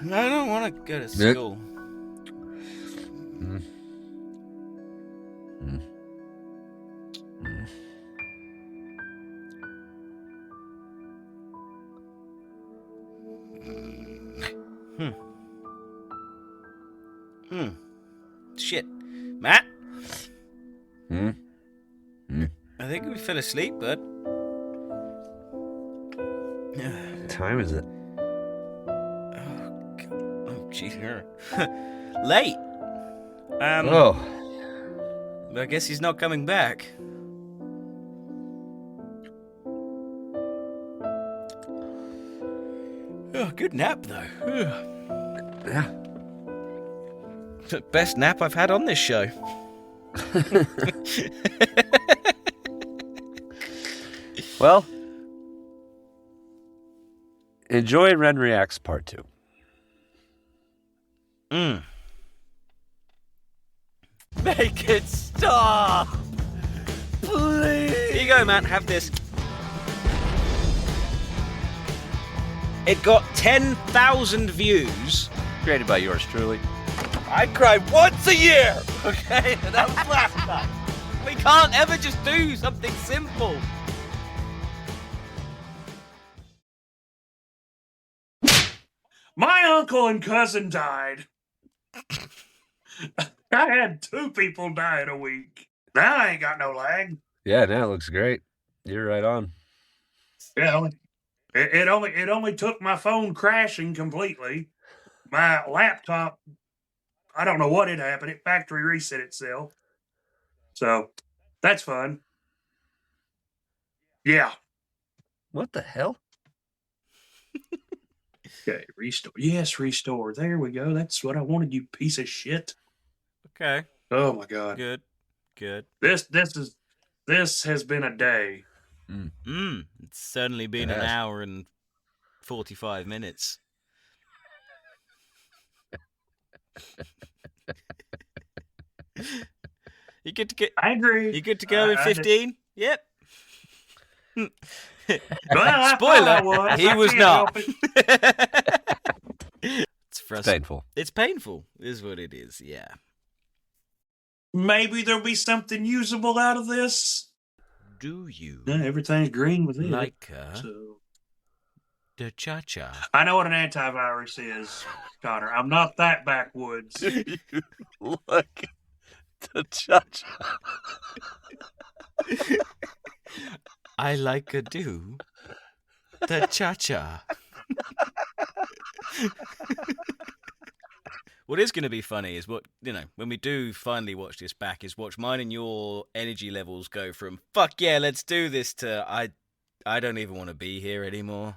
I don't want to go to school. Mm. Mm. Mm. Shit. Matt? Mm. Mm. I think we fell asleep, bud. What time is it? Oh, jeez. Late. I guess he's not coming back. Oh, good nap, though. Yeah. Best nap I've had on this show. Well, enjoy Ren Reacts Part 2. Make it stop! Please! Here you go, Matt. Have this. It got 10,000 views. Created by yours truly. I cry once a year, okay? And that was last time. We can't ever just do something simple. My uncle and cousin died. I had 2 people die in a week. Now I ain't got no lag. Yeah, now it looks great. You're right on. Yeah, it only took my phone crashing completely. My laptop, I don't know what had happened. It factory reset itself. So that's fun. Yeah. What the hell? Okay, restore. Yes, restore. There we go. That's what I wanted, you piece of shit. Okay. Oh my god. Good. This has been a day. It's certainly been an hour and 45 minutes. You good to get? I agree. You good to go in 15? Yep. Well, Spoiler: he was not. It's painful. It's painful, is what it is. Yeah. Maybe there'll be something usable out of this. Do you? Yeah, everything's green with it. Like so. the cha-cha. I know what an antivirus is, Connor. I'm not that backwoods. Look, the cha-cha. I like a do. The cha-cha. What is going to be funny is when we do finally watch this back, is watch mine and your energy levels go from fuck yeah, let's do this to I don't even want to be here anymore.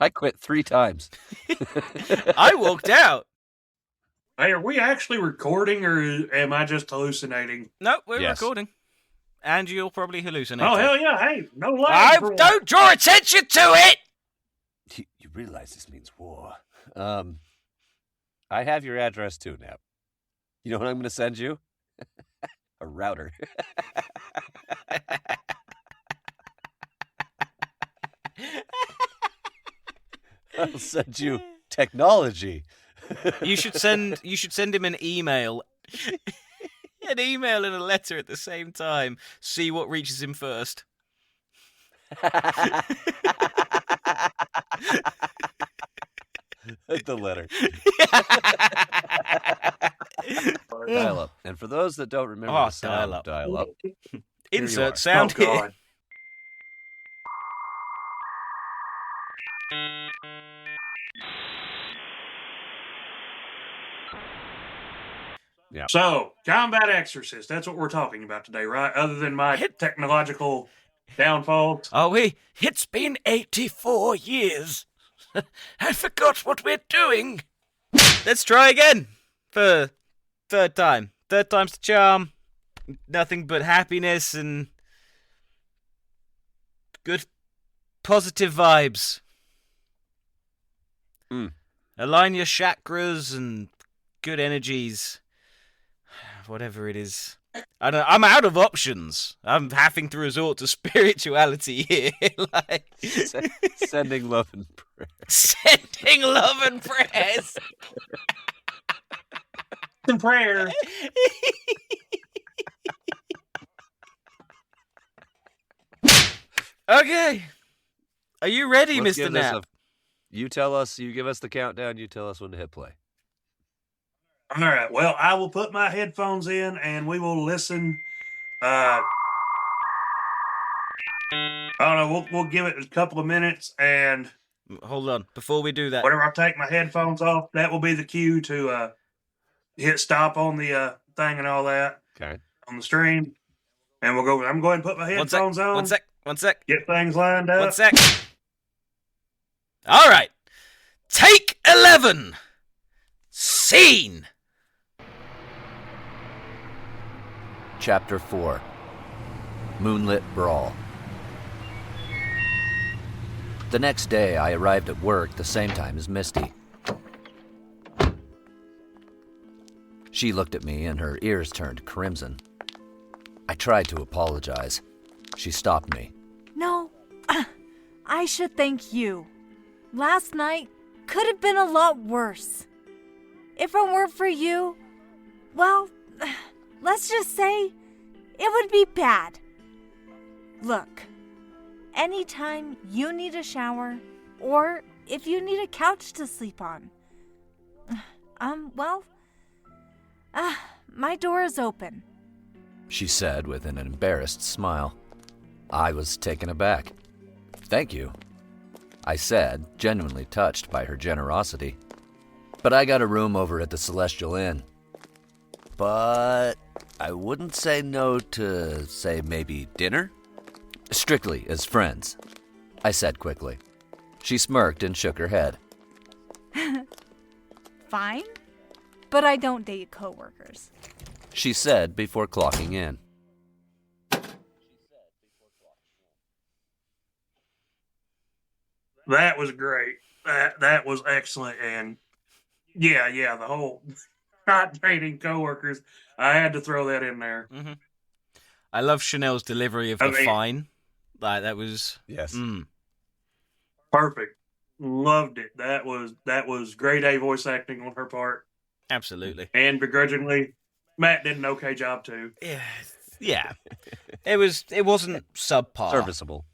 I quit 3 times. I walked out. Hey, are we actually recording or am I just hallucinating? No, we're recording. And you'll probably hallucinate. Oh, hell yeah. Hey, no lag. Don't draw attention to it! You realize this means war. I have your address too, Knapp. You know what I'm going to send you? A router. I'll send you technology. You should send him an email. An email and a letter at the same time. See what reaches him first. The letter. Dial up. And for those that don't remember the sound of dial up. Insert sound here. Yeah. So, Combat Exorcist, that's what we're talking about today, right? Other than my technological downfalls. It's been 84 years. I forgot what we're doing. Let's try again. For third time. Third time's the charm. Nothing but happiness and good positive vibes. Align your chakras and good energies. Whatever it is. I'm out of options. I'm having to resort to spirituality here. Sending love and prayer. Sending love and prayers. And prayer. Okay. Are you ready, Let's Mr. give this Knapp? You tell us, you give us the countdown, you tell us when to hit play. All right. Well, I will put my headphones in and we will listen. I don't know. We'll give it a couple of minutes, and Hold on. Before we do that, whenever I take my headphones off, that will be the cue to hit stop on the thing and all that Okay. on the stream. And we'll go. I'm going to put my headphones on. One sec. Get things lined up. One sec. All right. Take 11. Scene. Chapter 4 Moonlit Brawl. The next day, I arrived at work the same time as Misty. She looked at me and her ears turned crimson. I tried to apologize. She stopped me. No, I should thank you. Last night could have been a lot worse. If it weren't for you, well, let's just say it would be bad. Look, anytime you need a shower, or if you need a couch to sleep on, my door is open. She said with an embarrassed smile. I was taken aback. Thank you, I said, genuinely touched by her generosity. But I got a room over at the Celestial Inn. But I wouldn't say no to, say, maybe dinner? Strictly as friends, I said quickly. She smirked and shook her head. Fine, but I don't date coworkers. She said before clocking in. That was great. That was excellent. And yeah, the whole not dating coworkers. I had to throw that in there. Mm-hmm. I love Chanel's delivery of the fine. Like that was Yes. Perfect. Loved it. That was grade A voice acting on her part. Absolutely. And begrudgingly, Matt did an okay job too. Yeah. It wasn't subpar. Serviceable.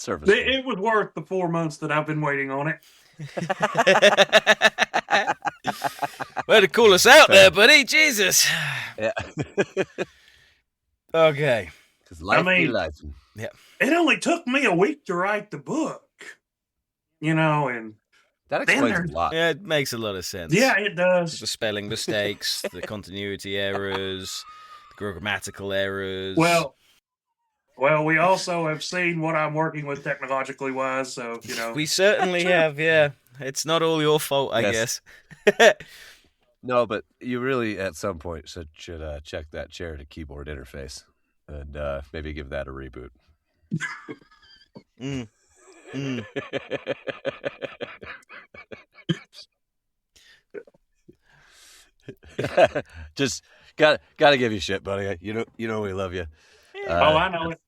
It was worth the 4 months that I've been waiting on it. Way to call us out there, buddy. Jesus. Yeah. Okay. Because life be life. Yeah. It only took me a week to write the book. And That explains a lot. Yeah, it makes a lot of sense. yeah, it does. The spelling mistakes, the continuity errors, the grammatical errors. Well, we also have seen what I'm working with technologically wise, so we certainly have. Yeah, it's not all your fault, I guess. No, but you really, at some point, should check that chair to keyboard interface and maybe give that a reboot. Just gotta give you shit, buddy. You know we love you. I know it.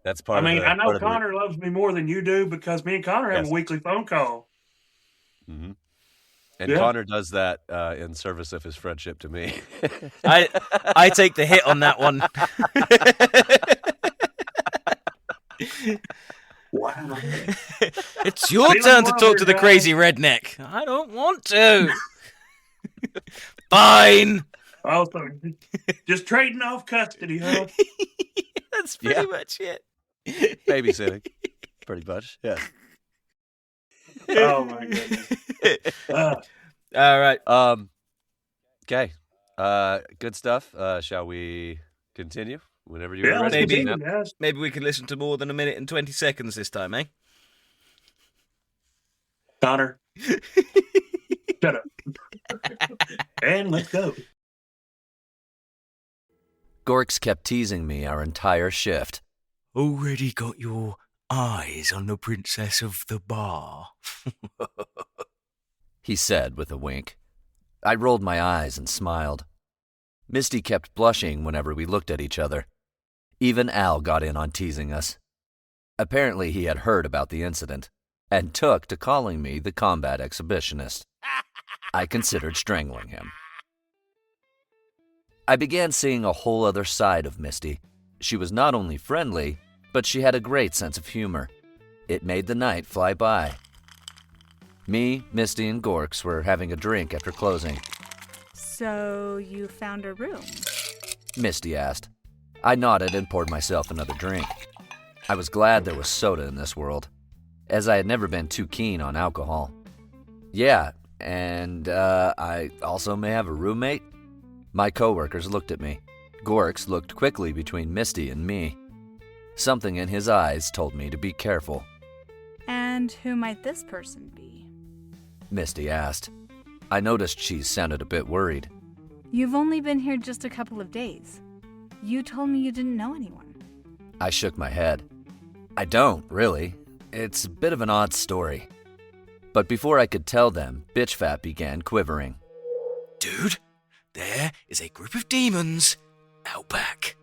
That's part. I know Connor loves me more than you do because me and Connor have a weekly phone call. Mm-hmm. And Connor does that in service of his friendship to me. I take the hit on that one. Wow. It's your turn to talk to the crazy redneck. I don't want to. Fine. Also, just trading off custody, huh? That's pretty much it. Babysitting. Pretty much, yeah. Oh my goodness. All right. Okay. Good stuff. Shall we continue? Whenever you're Yeah, ready. Maybe we can listen to more than 1 minute and 20 seconds this time, eh? Connor. Shut up. And let's go. Gorks kept teasing me our entire shift. Already got your eyes on the princess of the bar. He said with a wink. I rolled my eyes and smiled. Misty kept blushing whenever we looked at each other. Even Al got in on teasing us. Apparently he had heard about the incident. and took to calling me the Combat Exhibitionist. I considered strangling him. I began seeing a whole other side of Misty. She was not only friendly, but she had a great sense of humor. It made the night fly by. Me, Misty, and Gorks were having a drink after closing. So you found a room? Misty asked. I nodded and poured myself another drink. I was glad there was soda in this world, as I had never been too keen on alcohol. Yeah, and I also may have a roommate? My coworkers looked at me. Gorks looked quickly between Misty and me. Something in his eyes told me to be careful. And who might this person be? Misty asked. I noticed she sounded a bit worried. You've only been here just a couple of days. You told me you didn't know anyone. I shook my head. I don't, really. It's a bit of an odd story. But before I could tell them, Bitch Fat began quivering. Dude, there is a group of demons out back.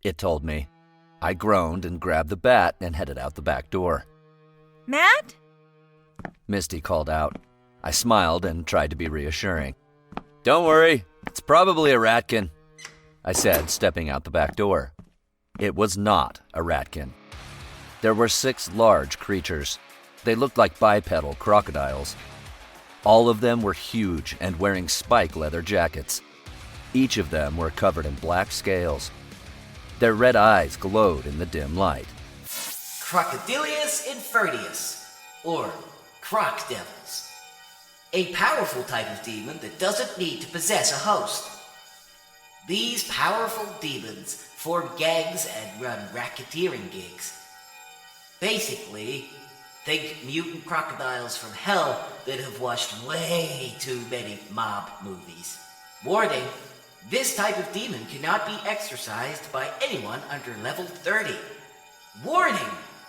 It told me. I groaned and grabbed the bat and headed out the back door. Matt? Misty called out. I smiled and tried to be reassuring. Don't worry, it's probably a ratkin, I said, stepping out the back door. It was not a ratkin. There were 6 large creatures. They looked like bipedal crocodiles. All of them were huge and wearing spike leather jackets. Each of them were covered in black scales. Their red eyes glowed in the dim light. Crocodilius inferdius, or croc devils. A powerful type of demon that doesn't need to possess a host. These powerful demons form gangs and run racketeering gigs. Basically, think mutant crocodiles from hell that have watched way too many mob movies. Warning, this type of demon cannot be exorcised by anyone under level 30. Warning,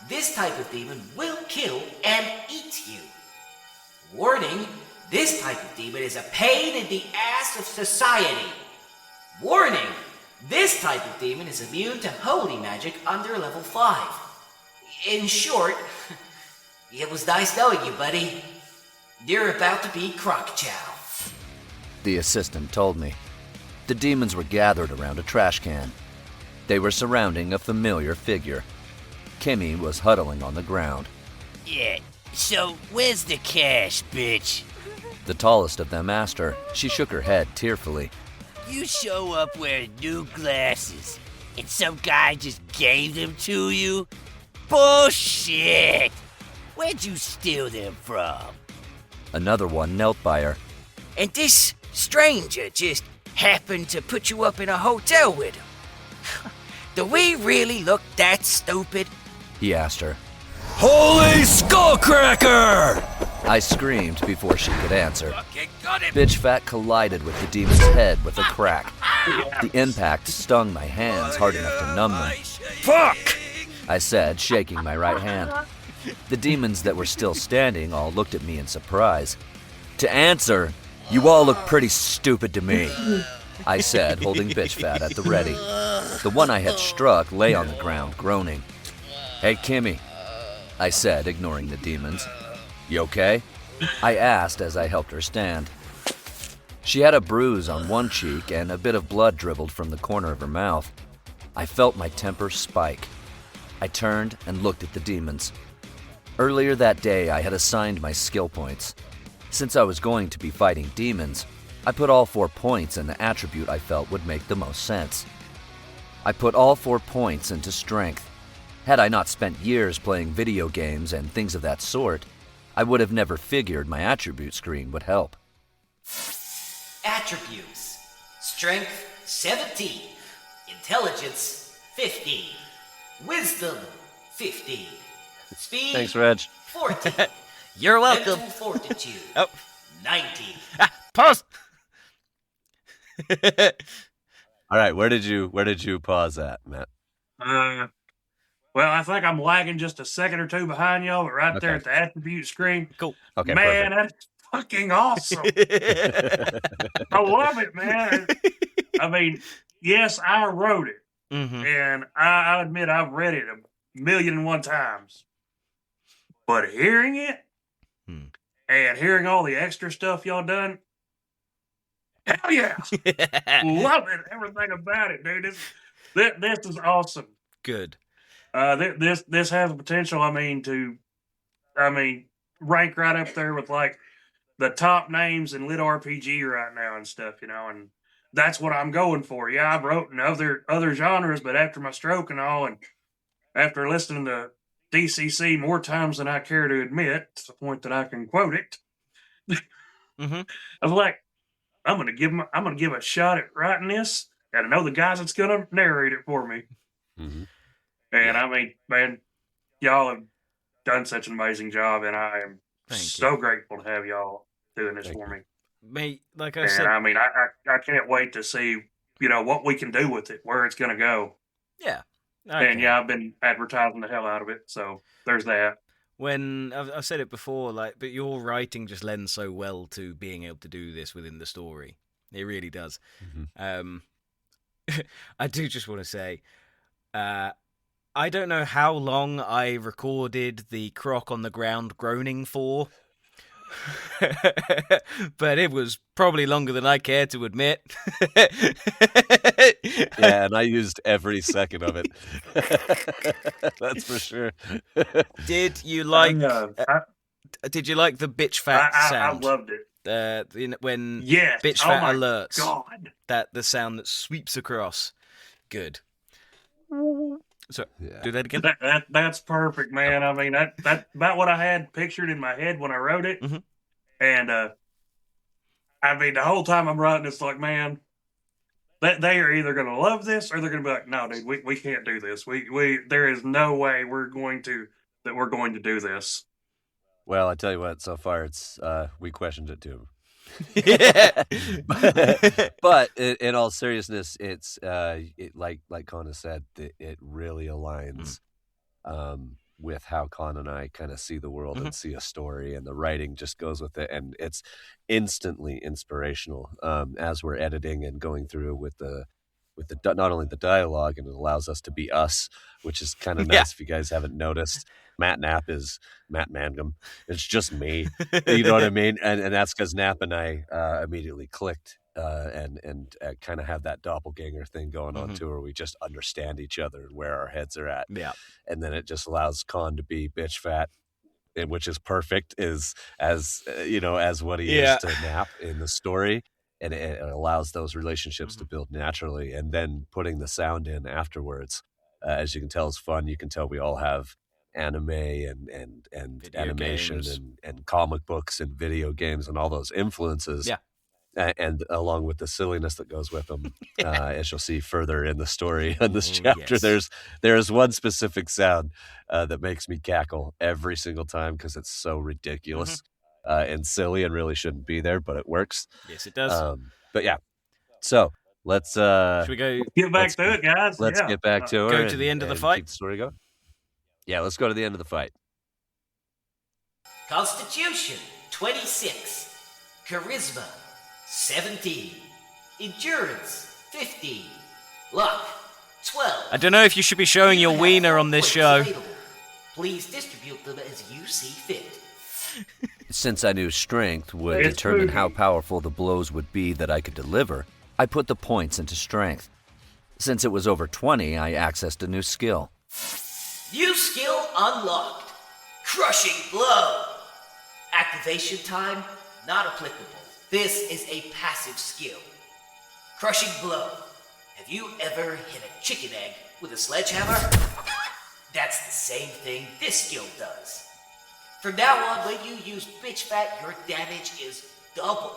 this type of demon will kill and eat you. Warning, this type of demon is a pain in the ass of society. Warning, this type of demon is immune to holy magic under level 5. In short, it was nice knowing you, buddy. You're about to be Croc Chow. The assistant told me. The demons were gathered around a trash can. They were surrounding a familiar figure. Kimmy was huddling on the ground. Yeah, so where's the cash, bitch? The tallest of them asked her. She shook her head tearfully. You show up wearing new glasses, and some guy just gave them to you? Bullshit! Where'd you steal them from? Another one knelt by her. And this stranger just happened to put you up in a hotel with him? Do we really look that stupid? He asked her. Holy skullcracker! I screamed before she could answer. Okay, got it! Bitch Fat collided with the demon's head with a crack. The impact stung my hands hard enough to numb them. Fuck! I said, shaking my right hand. The demons that were still standing all looked at me in surprise. To answer, you all look pretty stupid to me, I said, holding Bitch Fat at the ready. The one I had struck lay on the ground, groaning. Hey, Kimmy, I said, ignoring the demons. You okay? I asked as I helped her stand. She had a bruise on one cheek and a bit of blood dribbled from the corner of her mouth. I felt my temper spike. I turned and looked at the demons. Earlier that day, I had assigned my skill points. Since I was going to be fighting demons, I put all 4 points in the attribute I felt would make the most sense. I put all 4 points into strength. Had I not spent years playing video games and things of that sort, I would have never figured my attribute screen would help. Attributes. Strength 17. Intelligence 15. Wisdom 15. Speed Thanks, Reg. 14. You're welcome. Mental fortitude Oh. 19. Pause! All right, where did you pause at, Matt? Well, I think I'm lagging just a second or two behind y'all, but right there Okay. at the attribute screen. Cool. Okay, Man, perfect. that's fucking awesome. I love it, man. I mean, yes, I wrote it, Mm-hmm. and I admit I've read it 1,000,001 times. But hearing it Hmm. and hearing all the extra stuff y'all done, hell yeah. Love it. Everything about it, dude. This is awesome. Good. This has the potential, to rank right up there with like the top names in lit RPG right now and stuff, and that's what I'm going for. Yeah, I've wrote in other genres, but after my stroke and all, and after listening to DCC more times than I care to admit, to the point that I can quote it, Mm-hmm. I was like, I'm gonna give a shot at writing this, and I know the guys that's gonna narrate it for me. Mm-hmm. And man, y'all have done such an amazing job, and I am so grateful to have y'all doing this for me. Mate, like I And said, I can't wait to see, what we can do with it, where it's going to go. yeah. And I've been advertising the hell out of it, so there's that. When I've said it before, but your writing just lends so well to being able to do this within the story. It really does. Mm-hmm. I do just want to say, I don't know how long I recorded the croc on the ground groaning for, but it was probably longer than I care to admit. Yeah, and I used every second of it. That's for sure. Did you like? Did you like the bitch fat I sound? loved it. When Yes. bitch Oh fat my alerts. God. That the sound that sweeps across. Good. So do that again. That's perfect, man. That's about what I had pictured in my head when I wrote it. Mm-hmm. And the whole time I'm writing, it's like, man, that they are either going to love this or they're going to be like, no, dude, we can't do this. There is no way we're going to do this. Well, I tell you what, so far it's we questioned it too. but in all seriousness, it's like Con said, it really aligns with how Con and I kind of see the world and see a story, and the writing just goes with it, and it's instantly inspirational as we're editing and going through with the not only the dialogue, and it allows us to be us, which is kind of nice. If you guys haven't noticed, Matt Knapp is Matt Mangum. It's just me. You know what I mean? And that's because Knapp and I immediately clicked and kind of have that doppelganger thing going on too, where we just understand each other and where our heads are at. Yeah. And then it just allows Con to be bitch fat, which is perfect, as what he is to Knapp in the story. And it allows those relationships to build naturally. And then putting the sound in afterwards, as you can tell, is fun. You can tell we all have anime and animation and comic books and video games and all those influences. Yeah. And along with the silliness that goes with them, as you'll see further in the story in this chapter, there's one specific sound that makes me cackle every single time because it's so ridiculous and silly and really shouldn't be there, but it works. Yes, it does. But yeah, so let's should we go get back to it, guys? Let's get back to her. Go to the end of the fight. Keep the story going. Yeah, let's go to the end of the fight. Constitution 26, Charisma 17, Endurance 15, Luck 12. I don't know if you should be showing your wiener on this show. Please distribute them as you see fit. Since I knew strength would determine how powerful the blows would be that I could deliver, I put the points into strength. Since it was over 20, I accessed a new skill. New skill unlocked. Crushing Blow. Activation time not applicable. This is a passive skill. Crushing Blow. Have you ever hit a chicken egg with a sledgehammer? That's the same thing this skill does. From now on, when you use Bitch Fat, your damage is double.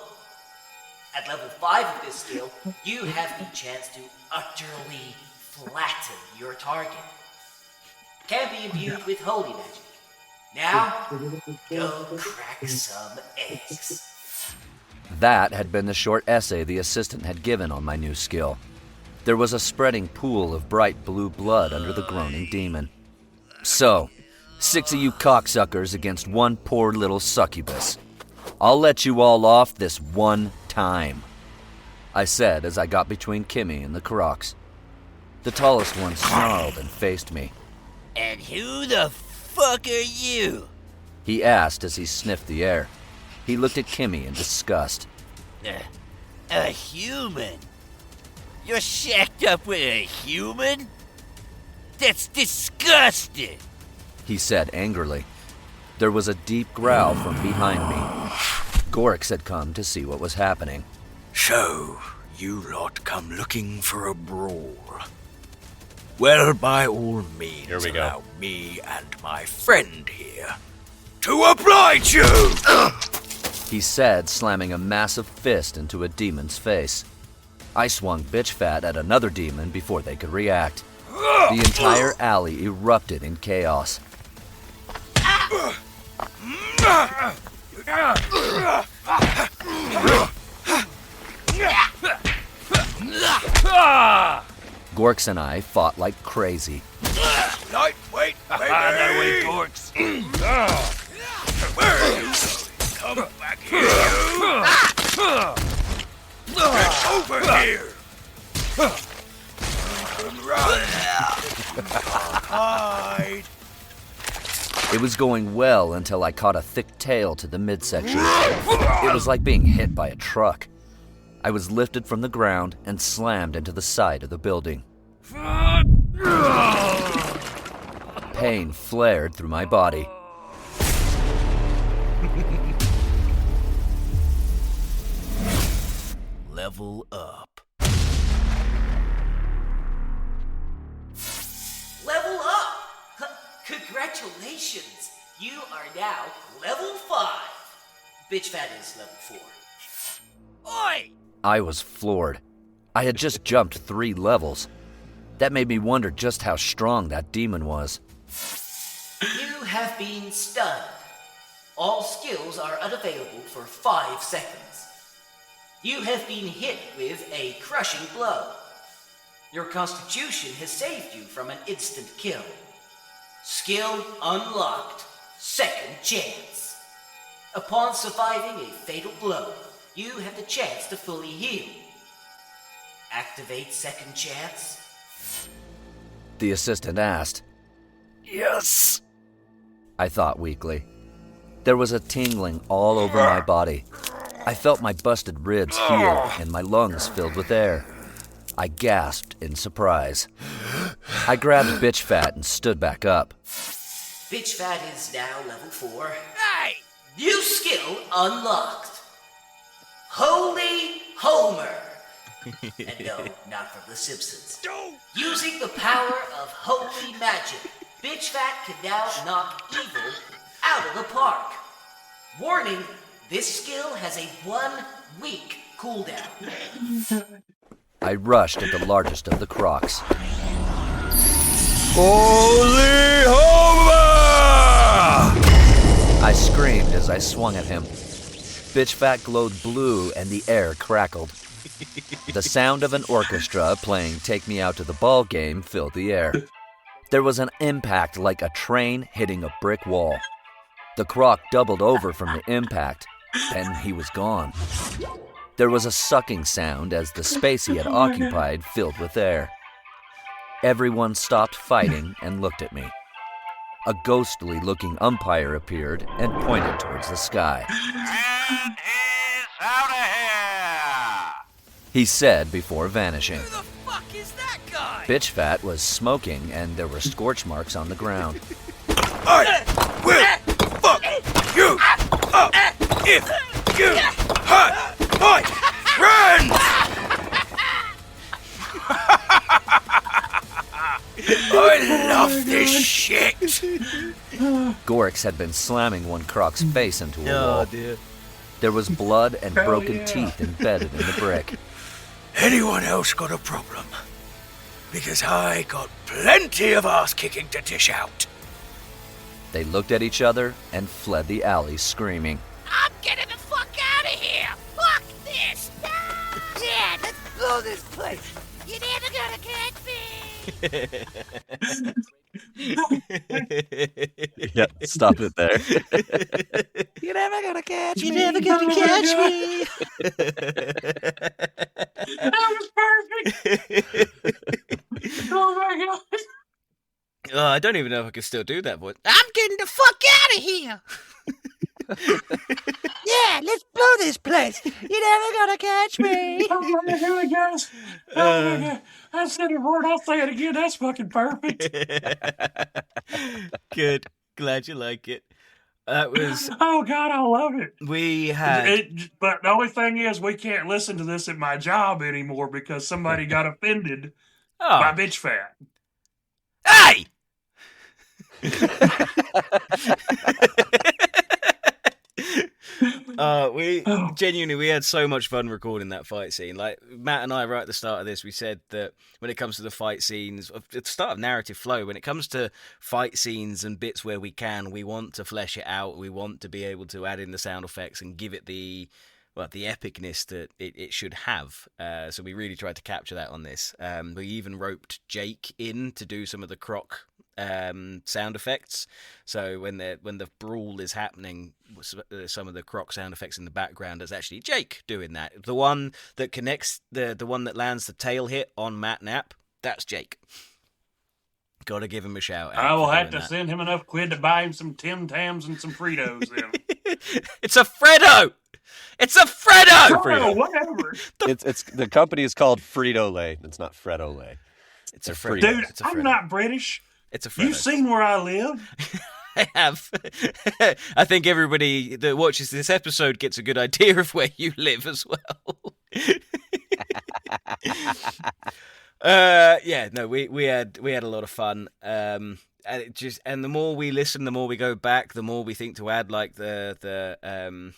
At level 5 of this skill, you have the chance to utterly flatten your target. Can be imbued with holy magic. Now, go crack some eggs. That had been the short essay the assistant had given on my new skill. There was a spreading pool of bright blue blood under the groaning demon. So, 6 of you cocksuckers against one poor little succubus. I'll let you all off this one time, I said as I got between Kimmy and the Crocs. The tallest one snarled and faced me. And who the fuck are you? he asked as he sniffed the air. He looked at Kimmy in disgust. A human? You're shacked up with a human? That's disgusting! He said angrily. There was a deep growl from behind me. Gorix had come to see what was happening. So, you lot come looking for a brawl. Well, by all means, Here we go. allow me and my friend here to oblige you! He said, slamming a massive fist into a demon's face. I swung bitch fat at another demon before they could react. The entire alley erupted in chaos. Gorks and I fought like crazy. Lightweight, baby! Lightweight dorks. Where are you? Come back here, you! Get over here! You can run! Hide! It was going well until I caught a thick tail to the midsection. It was like being hit by a truck. I was lifted from the ground and slammed into the side of the building. Pain flared through my body. Level up. Level up! Congratulations! You are now level 5. Bitch Fat is level 4. Oi! I was floored. I had just jumped 3 levels. That made me wonder just how strong that demon was. You have been stunned. All skills are unavailable for 5 seconds. You have been hit with a crushing blow. Your constitution has saved you from an instant kill. Skill unlocked. Second chance. Upon surviving a fatal blow, you have the chance to fully heal. Activate second chance. The assistant asked. Yes! I thought weakly. There was a tingling all over my body. I felt my busted ribs heal and my lungs filled with air. I gasped in surprise. I grabbed Bitch Fat and stood back up. Bitch Fat is now level 4. Hey! New skill unlocked. Holy Homer. And no, not from The Simpsons. Using the power of holy magic, Bitch Fat can now knock evil out of the park. Warning, this skill has a 1-week cooldown. I rushed at the largest of the crocs. Holy Homer! I screamed as I swung at him. Bitch Fat glowed blue and the air crackled. The sound of an orchestra playing Take Me Out to the Ball Game filled the air. There was an impact like a train hitting a brick wall. The croc doubled over from the impact, then he was gone. There was a sucking sound as the space he had occupied filled with air. Everyone stopped fighting and looked at me. A ghostly-looking umpire appeared and pointed towards the sky. And he's out of here! He said before vanishing. Who the fuck is that guy? Bitch Fat was smoking and there were scorch marks on the ground. I will fuck you up if you hurt my friends! I love this shit! Gorix had been slamming one croc's face into a wall. Dear. There was blood and broken teeth embedded in the brick. Anyone else got a problem? Because I got plenty of ass kicking to dish out. They looked at each other and fled the alley screaming. I'm getting the fuck out of here! Fuck this! Dad, let's blow this place! You're never gonna catch me! Yeah, stop it there. You're never gonna catch me. You're never gonna catch me. That was perfect. Oh my god. I don't even know if I can still do that voice. I'm getting the fuck out of here. Yeah, let's blow this place. You're never gonna catch me. Oh, here we go. Oh, my God. I said a word, I'll say it again. That's fucking perfect. Good. Glad you like it. That was. Oh, God, I love it. We had. But the only thing is, we can't listen to this at my job anymore because somebody got offended by bitch fat. Hey! We had so much fun recording that fight scene. Like Matt and I, right at the start of this, we said that when it comes to the fight scenes, at the start of narrative flow, when it comes to fight scenes and bits where we want to flesh it out, we want to be able to add in the sound effects and give it the epicness that it should have. So we really tried to capture that on this. We even roped Jake in to do some of the croc sound effects. So when the brawl is happening, some of the croc sound effects in the background, is actually Jake doing that. The one that connects, the one that lands the tail hit on Matt Knapp, that's Jake. Gotta give him a shout out. I will have to send him enough quid to buy him some Tim Tams and some Fritos then. It's a Freddo! It's a Freddo! Frito, whatever. It's the company is called Frito-Lay. It's not Freddo-Lay. It's a Freddo. Dude, It's a I'm Freddo. not British. It's a Freddo. You've seen where I live. I have. I think everybody that watches this episode gets a good idea of where you live as well. We had a lot of fun. And the more we listen, the more we go back, the more we think to add like the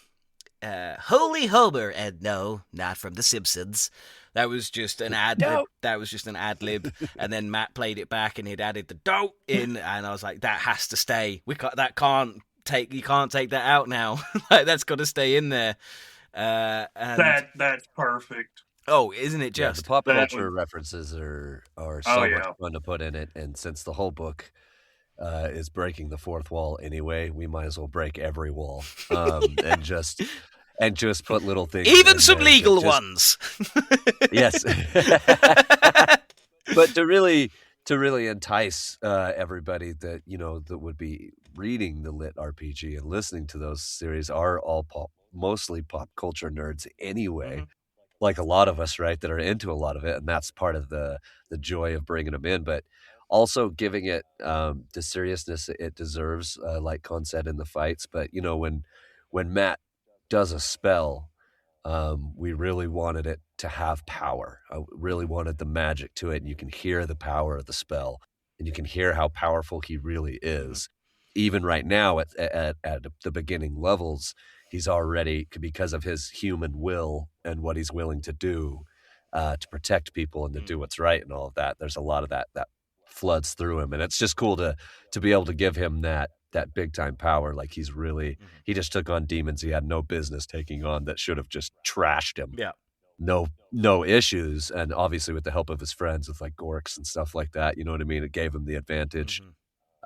Holy Homer, and no, not from The Simpsons. That was just an ad. That was just an ad lib, and then Matt played it back, and he'd added the dope in, and I was like, that has to stay. You can't take that out now. Like, that's got to stay in there. That's perfect. Oh, isn't it just? The pop culture references are so much fun to put in it, and since the whole book is breaking the fourth wall anyway, we might as well break every wall and just put little things, even some legal ones. Yes, but to really entice everybody that that would be reading the Lit RPG and listening to those series are all mostly pop culture nerds anyway. Mm-hmm. Like a lot of us, right, that are into a lot of it, and that's part of the joy of bringing them in, but also giving it the seriousness it deserves, like Con said in the fights. But when Matt does a spell, we really wanted it to have power. I really wanted the magic to it, and you can hear the power of the spell, and you can hear how powerful he really is. Even right now at the beginning levels, he's already, because of his human will and what he's willing to do to protect people and to do what's right and all of that. There's a lot of that floods through him, and it's just cool to be able to give him that big time power. Like he's really, he just took on demons he had no business taking on that should have just trashed him. Yeah. No issues. And obviously with the help of his friends with like Gorks and stuff like that, you know what I mean? It gave him the advantage.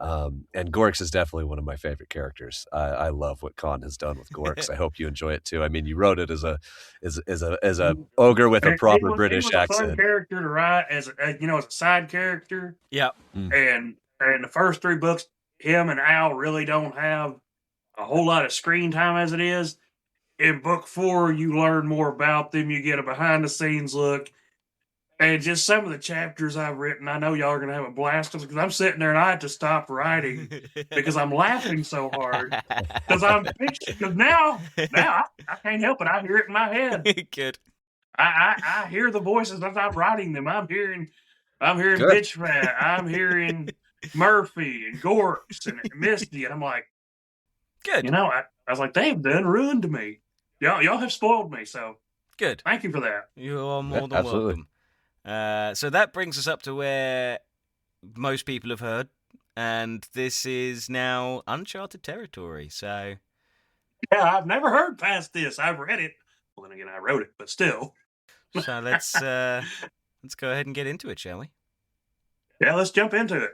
And Gorks is definitely one of my favorite characters. I love what Con has done with Gorks. I hope you enjoy it too. I mean, you wrote it as a ogre with a proper British accent. A fun character to write as a side character. Yeah. And the first 3 books, him and Al really don't have a whole lot of screen time as it is. In book 4, you learn more about them. You get a behind the scenes look. And just some of the chapters I've written, I know y'all are going to have a blast because I'm sitting there and I have to stop writing because I'm laughing so hard. Because now I can't help it. I hear it in my head. Good. I hear the voices as I'm writing them. I'm hearing Good. Bitch Fat. I'm hearing Murphy and Gorks and Misty. And I'm like, good. I was like, they've done ruined me. Y'all have spoiled me. So good. Thank you for that. You are more than welcome. So that brings us up to where most people have heard, and this is now uncharted territory. So, yeah, I've never heard past this. I've read it. Well, then again, I wrote it, but still. So let's go ahead and get into it, shall we? Yeah, let's jump into it.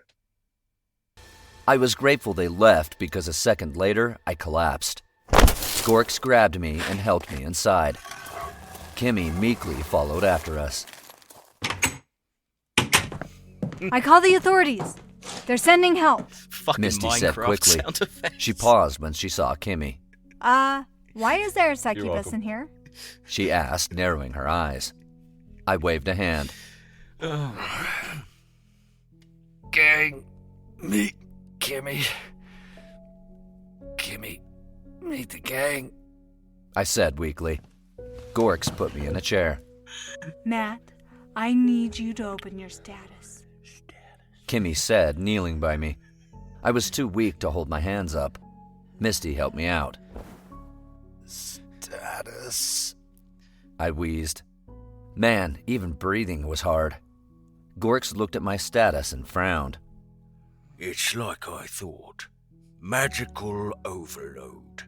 I was grateful they left because a second later, I collapsed. Gorks grabbed me and helped me inside. Kimmy meekly followed after us. I call the authorities. They're sending help. Fucking Misty Minecraft said quickly. sound effects. She paused when she saw Kimmy. Why is there a succubus welcome. in here? She asked, narrowing her eyes. I waved a hand. Gang, meet Kimmy. Kimmy, meet the gang. I said weakly. Gorks put me in a chair. Matt, I need you to open your status. Kimmy said, kneeling by me. I was too weak to hold my hands up. Misty helped me out. Status. I wheezed. Man, even breathing was hard. Gorks looked at my status and frowned. It's like I thought. Magical overload.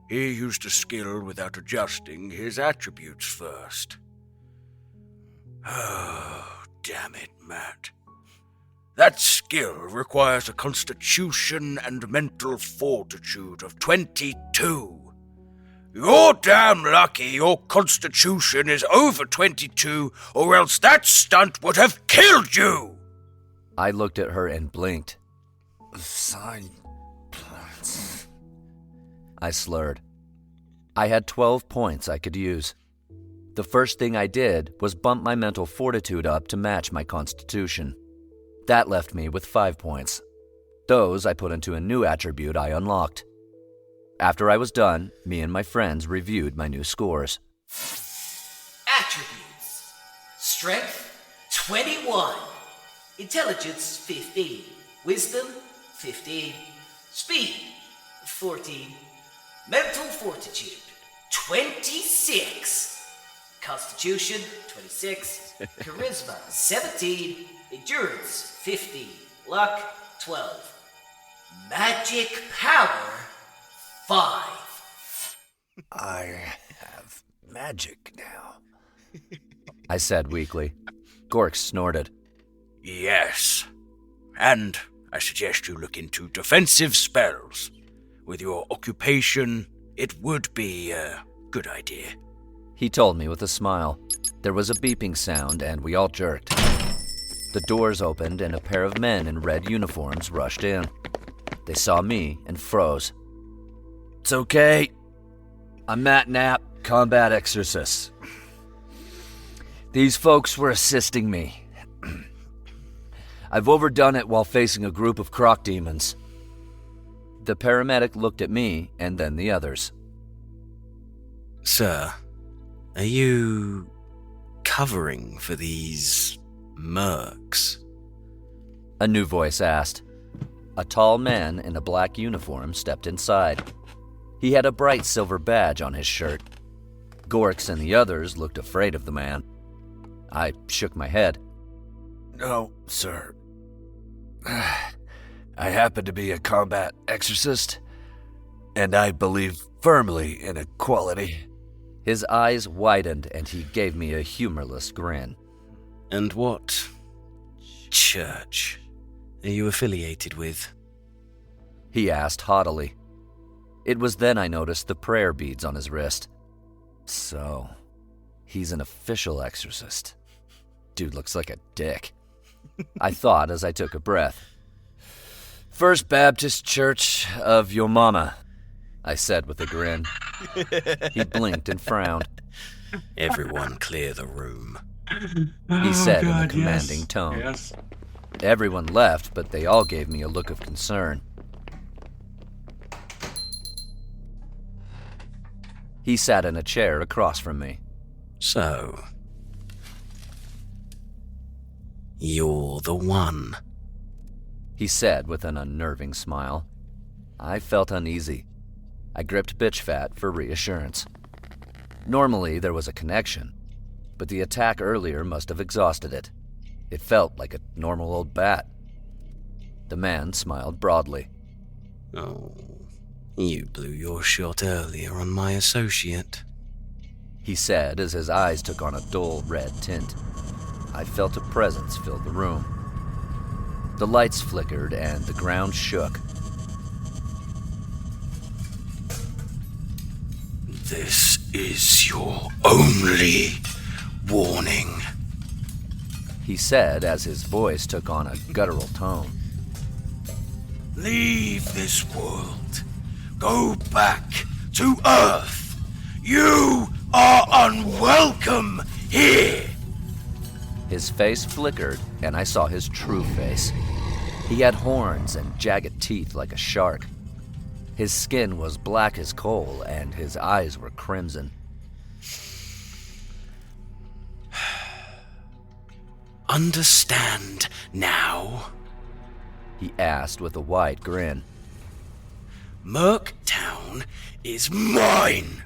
He used a skill without adjusting his attributes first. Oh, damn it, Matt. That skill requires a constitution and mental fortitude of 22. You're damn lucky your constitution is over 22, or else that stunt would have killed you! I looked at her and blinked. Sign plans. I slurred. I had 12 points I could use. The first thing I did was bump my mental fortitude up to match my constitution. That left me with 5 points. Those I put into a new attribute I unlocked. After I was done, me and my friends reviewed my new scores. Attributes. Strength, 21. Intelligence, 15. Wisdom, 15. Speed, 14. Mental fortitude, 26. Constitution, 26. Charisma, 17. Endurance, 15. Luck, 12. Magic power, 5. I have magic now. I said weakly. Gorks snorted. Yes. And I suggest you look into defensive spells. With your occupation, it would be a good idea. He told me with a smile. There was a beeping sound and we all jerked. The doors opened and a pair of men in red uniforms rushed in. They saw me and froze. It's okay. I'm Matt Knapp, Combat Exorcist. These folks were assisting me. I've overdone it while facing a group of croc demons. The paramedic looked at me and then the others. Sir, are you covering for these mercs? A new voice asked. A tall man in a black uniform stepped inside. He had a bright silver badge on his shirt. Gorks and the others looked afraid of the man. I shook my head. No, sir. I happen to be a combat exorcist, and I believe firmly in equality. His eyes widened and he gave me a humorless grin. And what church are you affiliated with? He asked haughtily. It was then I noticed the prayer beads on his wrist. So, he's an official exorcist. Dude looks like a dick. I thought as I took a breath. First Baptist Church of your mama, I said with a grin. He blinked and frowned. Everyone clear the room. He said in a commanding tone. Yes. Everyone left, but they all gave me a look of concern. He sat in a chair across from me. So, you're the one. He said with an unnerving smile. I felt uneasy. I gripped bitch fat for reassurance. Normally there was a connection, but the attack earlier must have exhausted it. It felt like a normal old bat. The man smiled broadly. Oh, you blew your shot earlier on my associate. He said as his eyes took on a dull red tint. I felt a presence fill the room. The lights flickered and the ground shook. This is your only warning. He said as his voice took on a guttural tone. Leave this world. Go back to Earth. You are unwelcome here. His face flickered, and I saw his true face. He had horns and jagged teeth like a shark. His skin was black as coal, and his eyes were crimson. Understand now? He asked with a wide grin. Merktown is mine.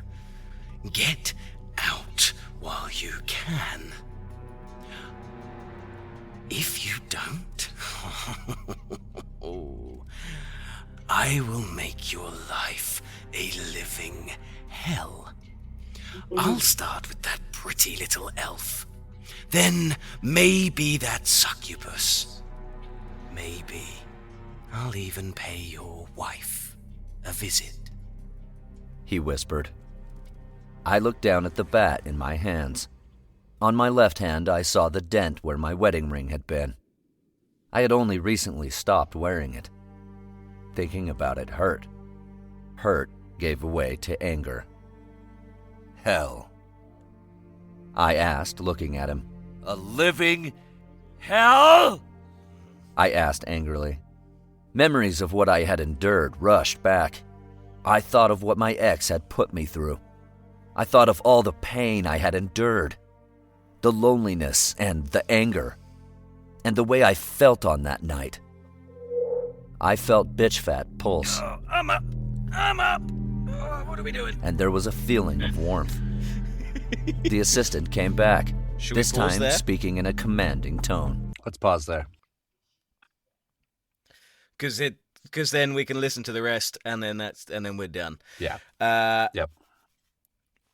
Get out while you can. If you don't, I will make your life a living hell. I'll start with that pretty little elf. Then maybe that succubus. Maybe I'll even pay your wife a visit. He whispered. I looked down at the bat in my hands. On my left hand, I saw the dent where my wedding ring had been. I had only recently stopped wearing it. Thinking about it hurt. Hurt gave way to anger. Hell? I asked, looking at him. A living hell? I asked angrily. Memories of what I had endured rushed back. I thought of what my ex had put me through. I thought of all the pain I had endured. The loneliness and the anger. And the way I felt on that night. I felt bitch fat pulse. Oh, I'm up. Oh, what are we doing? And there was a feeling of warmth. The assistant came back, this time there? speaking in a commanding tone. Let's pause there. Because then we can listen to the rest, and then we're done. Yeah. Yep.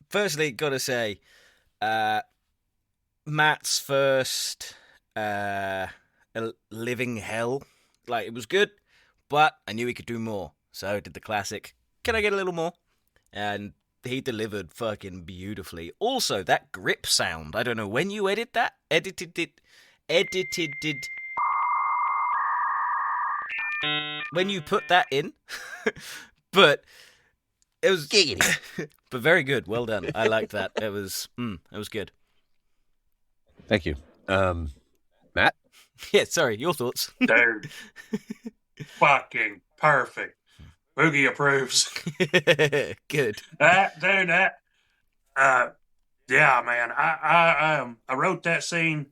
Firstly, gotta say, Matt's first living hell, like, it was good, but I knew he could do more, so I did the classic. Can I get a little more? And he delivered fucking beautifully. Also, that grip sound. I don't know when you edited it. When you put that in, but it was but very good. Well done. I liked that. It was good. Thank you. Matt? Yeah, sorry, your thoughts. Dude. Fucking perfect. Boogie approves. Good. Yeah, man. I wrote that scene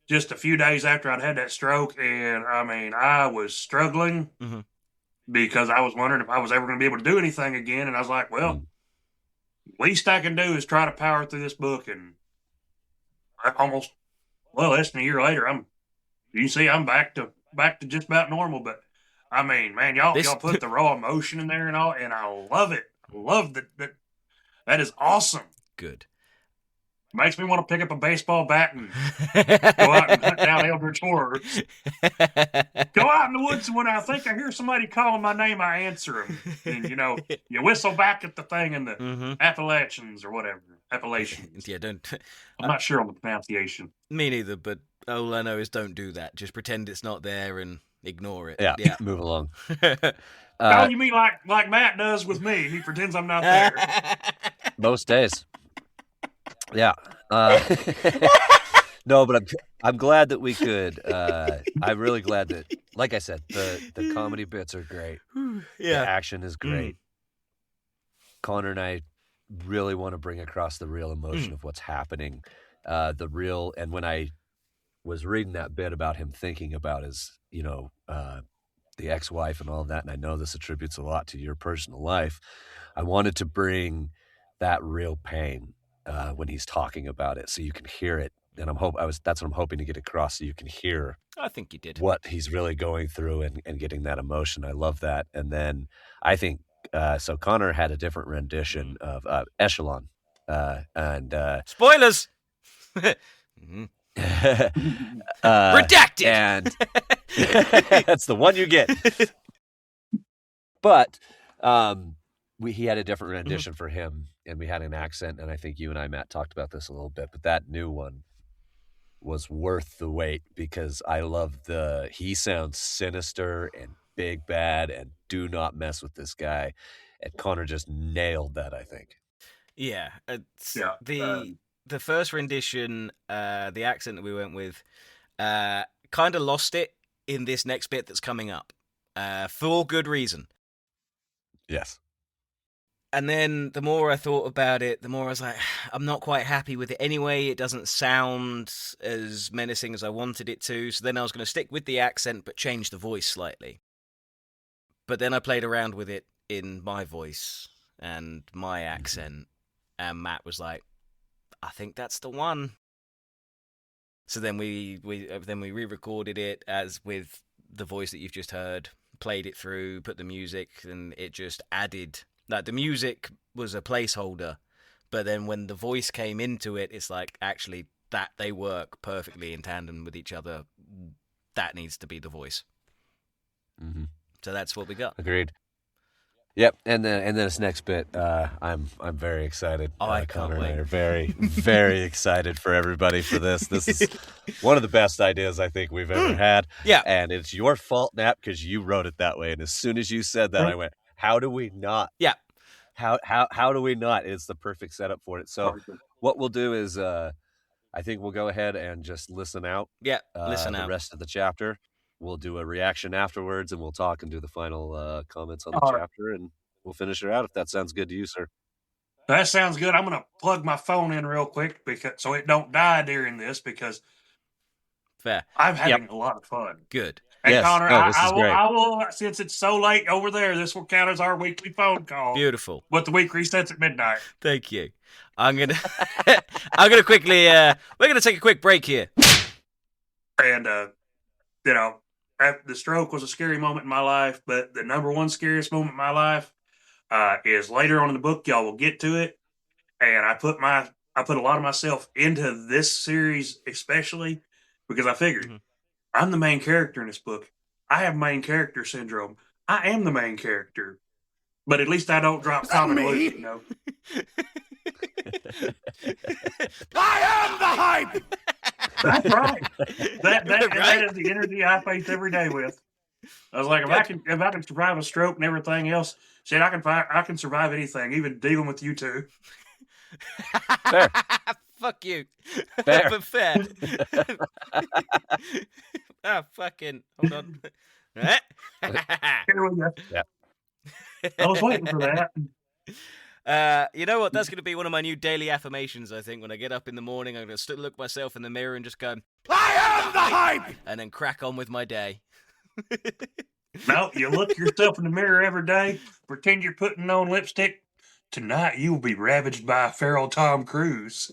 just a few days after I'd had that stroke, and I mean, I was struggling because I was wondering if I was ever going to be able to do anything again, and I was like, well, least I can do is try to power through this book, and almost, well, less than a year later, you can see I'm back to just about normal, but I mean, man, y'all put the raw emotion in there and all, and I love it. Love that. That is awesome. Good. Makes me want to pick up a baseball bat and go out and hunt down eldritch horrors. Go out in the woods, and when I think I hear somebody calling my name, I answer them. And, you whistle back at the thing in the Appalachians or whatever. Appalachians. Yeah, don't. I'm not sure on the pronunciation. Me neither, but all I know is don't do that. Just pretend it's not there and ignore it. Yeah. Move along. Oh, you mean like Matt does with me? He pretends I'm not there. Most days. Yeah. No, but I'm glad that we could. I'm really glad that, like I said, the comedy bits are great. Yeah. The action is great. Connor and I really want to bring across the real emotion of what's happening. And when I was reading that bit about him thinking about his, the ex-wife and all of that, and I know this attributes a lot to your personal life, I wanted to bring that real pain when he's talking about it, so you can hear it. And that's what I'm hoping to get across, so you can hear. I think you did. What he's really going through and getting that emotion. I love that. And then I think so. Connor had a different rendition of Echelon, and spoilers. Redacted. And that's the one you get. But he had a different rendition for him, and we had an accent, and I think you and I, Matt, talked about this a little bit, but that new one was worth the wait, because I love he sounds sinister and big bad and do not mess with this guy. And Connor just nailed that, I think. Yeah, it's Yeah, the first rendition, the accent that we went with, kind of lost it in this next bit that's coming up, for good reason. Yes. And then the more I thought about it, the more I was like, I'm not quite happy with it anyway. It doesn't sound as menacing as I wanted it to. So then I was going to stick with the accent, but change the voice slightly. But then I played around with it in my voice and my accent. And Matt was like, I think that's the one. So then we re-recorded it as with the voice that you've just heard, played it through, put the music, and it just added. Like, the music was a placeholder, but then when the voice came into it, it's like, actually, that they work perfectly in tandem with each other. That needs to be the voice. Mm-hmm. So that's what we got. Agreed. Yep, and then this next bit, I'm very excited. Oh, I can't Connor wait. and I are very, very excited for everybody for this. This is one of the best ideas I think we've ever had. Yeah. And it's your fault, Knapp, because you wrote it that way. And as soon as you said that, I went, how do we not? Yeah. How do we not? It's the perfect setup for it. So what we'll do is I think we'll go ahead and just listen out. Yeah, listen out. The rest of the chapter. We'll do a reaction afterwards, and we'll talk and do the final comments on the chapter, and we'll finish it out if that sounds good to you, sir. That sounds good. I'm going to plug my phone in real quick so it don't die during this, because Fair. I'm having a lot of fun. Good. And Yes. Connor, This is great. I will, since it's so late over there, this will count as our weekly phone call. Beautiful. But the week resets at midnight. Thank you. I'm gonna quickly. We're gonna take a quick break here. And the stroke was a scary moment in my life, but the number one scariest moment in my life is later on in the book. Y'all will get to it. And I put a lot of myself into this series, especially because I figured I'm the main character in this book. I have main character syndrome. I am the main character, but at least I don't drop comic books, you know. I am the hype! That's right. That is the energy I face every day with. I was like, if I can survive a stroke and everything else, shit, I can survive anything, even dealing with you two. Fair. Fuck you. Fair. But fair. Fucking hold on. Here we go. Yeah. I was waiting for that. You know what? That's going to be one of my new daily affirmations, I think. When I get up in the morning, I'm going to look myself in the mirror and just go, I am the hype! and then crack on with my day. No, you look yourself in the mirror every day, pretend you're putting on lipstick. Tonight you will be ravaged by a feral Tom Cruise.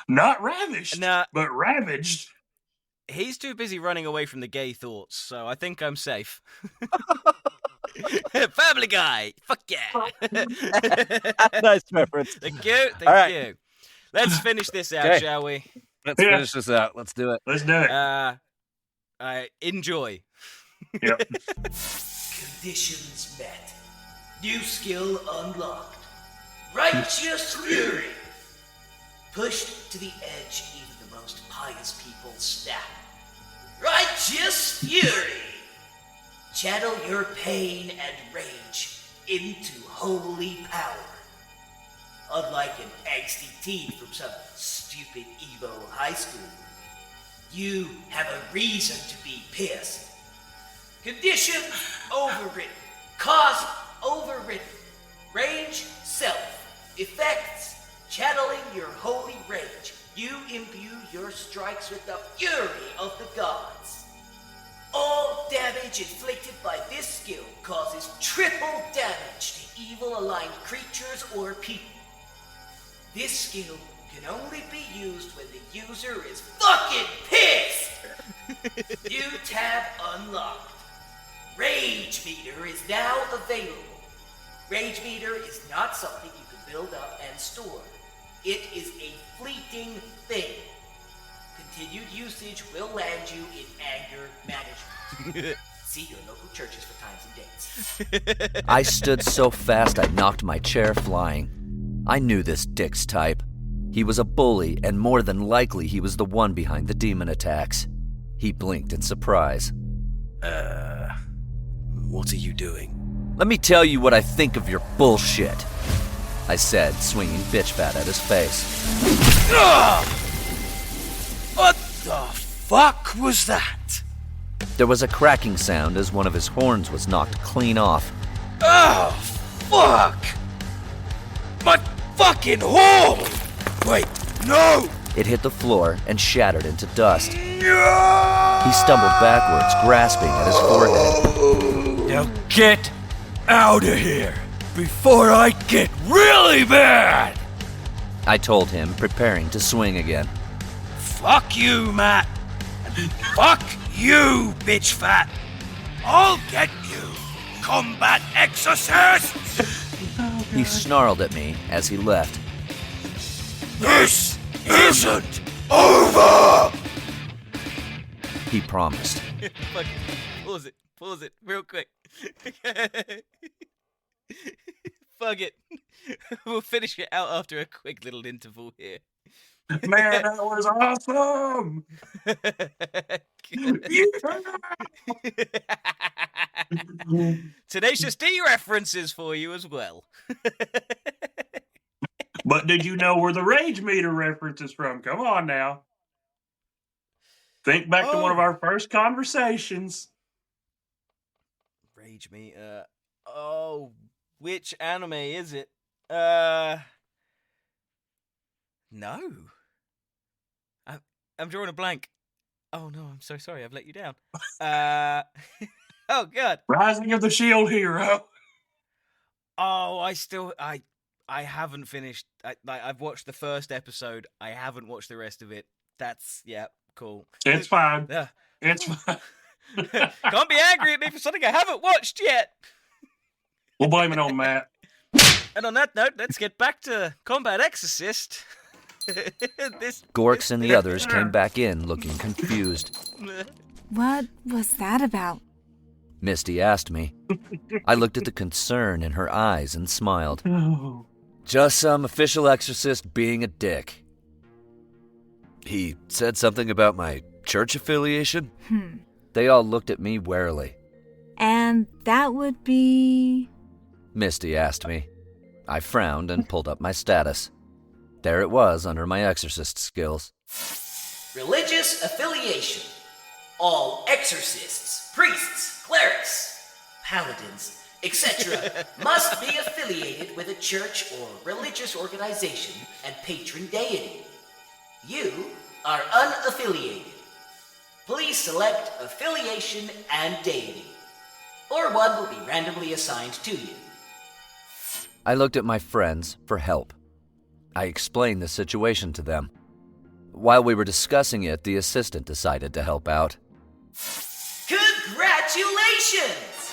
Not ravished, Nah. but ravaged. He's too busy running away from the gay thoughts, so I think I'm safe. Family Guy! Fuck yeah! Nice reference. Thank you, All right. you. Let's finish this out, Okay. shall we? Let's finish this out. Let's do it. Let's do it. Enjoy. Yep. Conditions met. New skill unlocked. Righteous Fury. Pushed to the edge, even the most pious people snap. Righteous Fury. Channel your pain and rage into holy power. Unlike an angsty teen from some stupid emo high school movie, you have a reason to be pissed. Conditions overwritten. Cost overwritten. Range self. Effects channeling your holy rage. You imbue your strikes with the fury of the gods. All damage inflicted by this skill causes triple damage to evil-aligned creatures or people. This skill can only be used when the user is fucking pissed! New tab unlocked. Rage meter is now available. Rage meter is not something you can build up and store. It is a fleeting thing. Continued usage will land you in anger management. See your local churches for times and dates. I stood so fast I knocked my chair flying. I knew this dick's type. He was a bully, and more than likely he was the one behind the demon attacks. He blinked in surprise. What are you doing? Let me tell you what I think of your bullshit, I said, swinging bitch fat at his face. What the fuck was that? There was a cracking sound as one of his horns was knocked clean off. Oh, fuck! My fucking horn! Wait, no! It hit the floor and shattered into dust. No! He stumbled backwards, grasping at his forehead. Now get out of here before I get really mad! I told him, preparing to swing again. Fuck you, Matt! And fuck you, bitch fat! I'll get you, Combat Exorcist! He snarled at me as he left. This isn't over! He promised. Fuck it. Pause it, real quick. Fuck it. We'll finish it out after a quick little interval here. Man, that was awesome! Tenacious D references for you as well. But did you know where the Rage Meter reference is from? Come on now. Think back to one of our first conversations. Rage meter. Oh, which anime is it? No. I'm drawing a blank. Oh no, I'm so sorry. I've let you down. Oh god. Rising of the Shield Hero. Oh, I haven't finished. I've watched the first episode. I haven't watched the rest of it. That's cool. It's fine. Yeah. It's fine. Can't be angry at me for something I haven't watched yet. We'll blame it on Matt. And on that note, let's get back to Combat Exorcist. Gorks and the others came back in looking confused. What was that about? Misty asked me. I looked at the concern in her eyes and smiled. Oh. Just some official exorcist being a dick. He said something about my church affiliation? They all looked at me warily. And that would be... Misty asked me. I frowned and pulled up my status. There it was under my exorcist skills. Religious affiliation. All exorcists, priests, clerics, paladins, etc. must be affiliated with a church or religious organization and patron deity. You are unaffiliated. Please select affiliation and deity, or one will be randomly assigned to you. I looked at my friends for help. I explained the situation to them. While we were discussing it, the assistant decided to help out. Congratulations!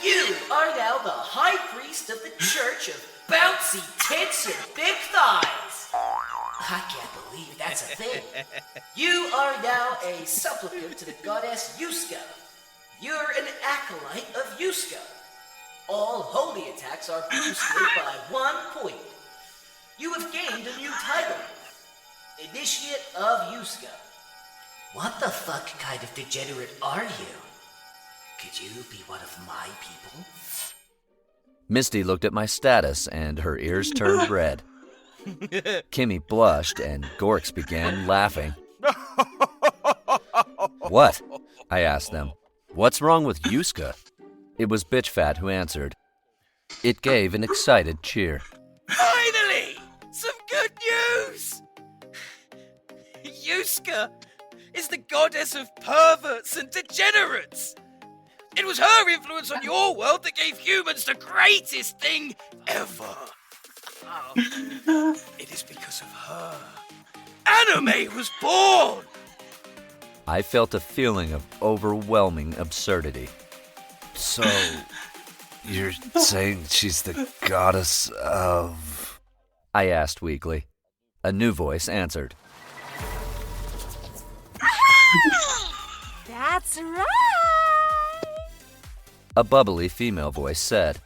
You are now the high priest of the Church of Bouncy Tits and Big Thighs. I can't believe that's a thing. You are now a supplicant to the goddess Yuska. You're an acolyte of Yuska. All holy attacks are boosted by 1 point. You have gained a new title, Initiate of Yuska. What the fuck kind of degenerate are you? Could you be one of my people? Misty looked at my status and her ears turned red. Kimmy blushed and Gorks began laughing. What? I asked them. What's wrong with Yuska? It was Bitch Fat who answered. It gave an excited cheer. Finally! Some good news! Yuska is the goddess of perverts and degenerates! It was her influence on your world that gave humans the greatest thing ever! It is because of her anime was born! I felt a feeling of overwhelming absurdity. So, you're saying she's the goddess of... I asked weakly. A new voice answered. That's right! A bubbly female voice said.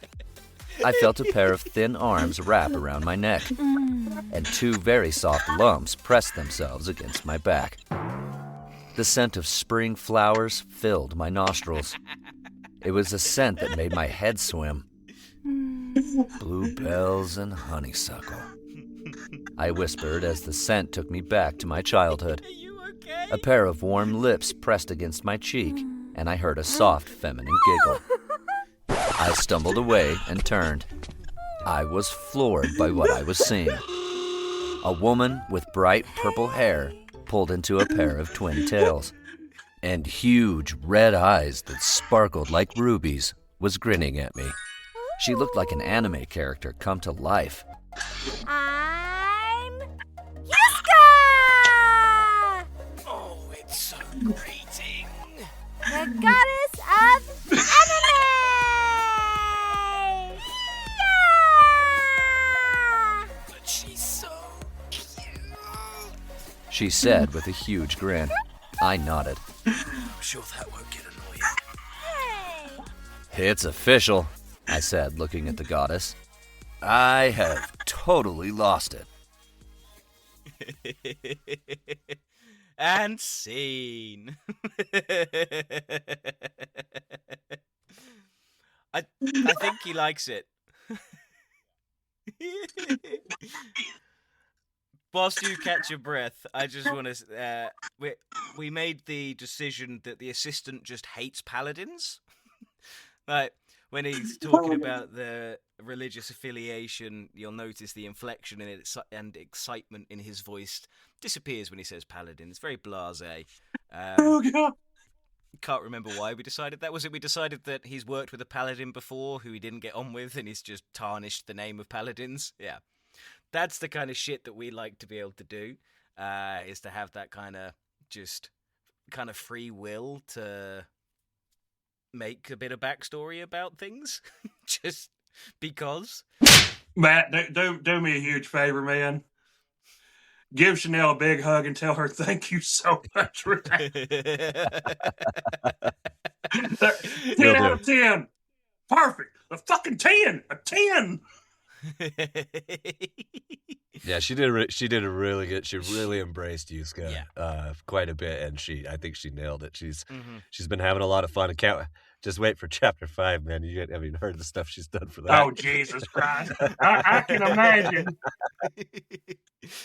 I felt a pair of thin arms wrap around my neck, and 2 very soft lumps pressed themselves against my back. The scent of spring flowers filled my nostrils. It was a scent that made my head swim. Bluebells and honeysuckle. I whispered as the scent took me back to my childhood. Are you okay? A pair of warm lips pressed against my cheek, and I heard a soft feminine giggle. I stumbled away and turned. I was floored by what I was seeing. A woman with bright purple hair pulled into a pair of twin tails, and huge red eyes that sparkled like rubies was grinning at me. She looked like an anime character come to life. I'm Yuska! Oh, it's so grating. The goddess of anime! Yeah! But she's so cute. She said with a huge grin. I nodded. I'm sure that won't get annoying. Hey! It's official, I said, looking at the goddess. I have totally lost it. And scene. I think he likes it. Whilst you catch your breath, I just want to. We made the decision that the assistant just hates paladins. Like, when he's talking about the religious affiliation, you'll notice the inflection in it and excitement in his voice disappears when he says paladin. It's very blasé. Oh, God. Can't remember why we decided that. Was it we decided that he's worked with a paladin before who he didn't get on with and he's just tarnished the name of paladins? Yeah. That's the kind of shit that we like to be able to do, is to have that kind of free will to make a bit of backstory about things, just because. Matt, do me a huge favor, man. Give Chanel a big hug and tell her thank you so much for that. 10 out of 10. Perfect. A fucking 10. A 10. Yeah, she did a really good. She really embraced Yuska quite a bit, and I think she nailed it. She's been having a lot of fun. Just wait for chapter 5, man. You haven't heard the stuff she's done for that. Oh, Jesus Christ! I can imagine.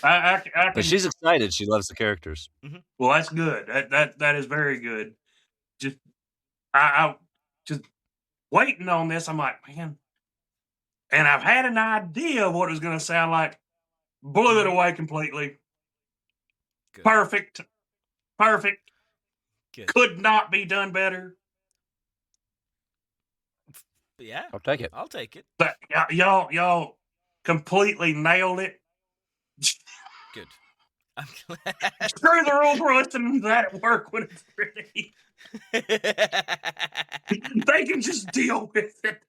I can, but she's excited. She loves the characters. Well, that's good. That is very good. I just waiting on this. I'm like, man, and I've had an idea of what it was going to sound like. Blew it away completely. Good. Perfect. Good. Could not be done better. Yeah, I'll take it. I'll take it. But y'all completely nailed it. Good. I'm glad. Screw the rules. We're listening to that at work when it's ready. They can just deal with it.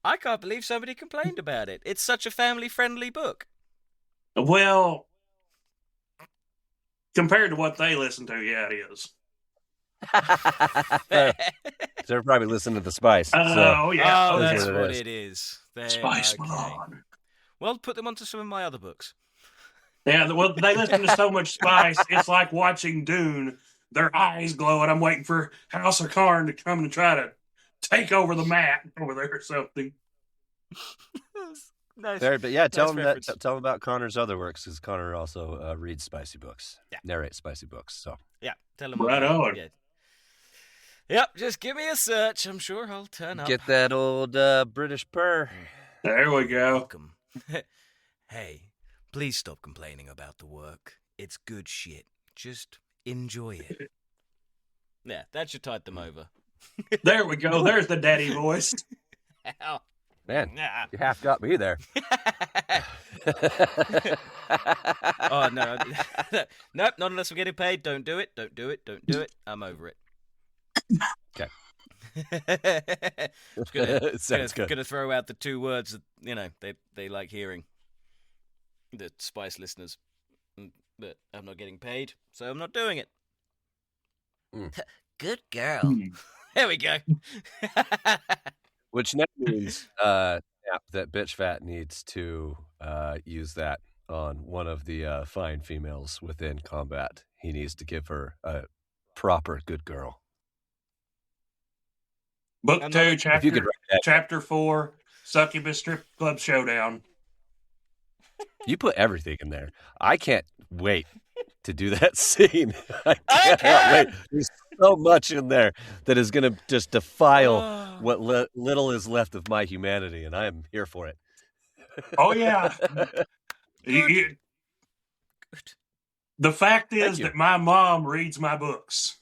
I can't believe somebody complained about it. It's such a family-friendly book. Well, compared to what they listen to, yeah, it is. They're probably listening to the Spice. Oh, yeah. Oh, that's what what it it is. Spice Okay. Malone. Well, put them onto some of my other books. Yeah, well, they listen to so much Spice, it's like watching Dune. Their eyes glow, and I'm waiting for House of Karn to come and try to take over the mat over there or something. Nice. But yeah, tell Nice them tell them about Connor's other works, because Connor also reads spicy books, narrates spicy books. So Yeah, tell them. Right on. Yeah. Yep, just give me a search. I'm sure I'll turn up. get that old British purr. There we go. Welcome. Hey, please stop complaining about the work. It's good shit. Just enjoy it. Yeah, that should tide them over. There we go. There's the daddy voice. Ow. Man, Nah. you half got me there. Oh, no. Nope, not unless we're getting paid. Don't do it. I'm over it. Okay. Just Sounds good. gonna throw out the two words that they like hearing. The Spice listeners. But I'm not getting paid, so I'm not doing it. Good girl. There we go. Which now means that Bitch Fat needs to use that on one of the fine females within combat. He needs to give her a proper good girl. Book I'm 2, not- If you could write that, chapter 4, Succubus Strip Club Showdown. you put everything in there. I can't wait to do that scene. I cannot wait. There's so much in there that is going to just defile what little is left of my humanity, and I am here for it. Oh, yeah. The fact is that my mom reads my books.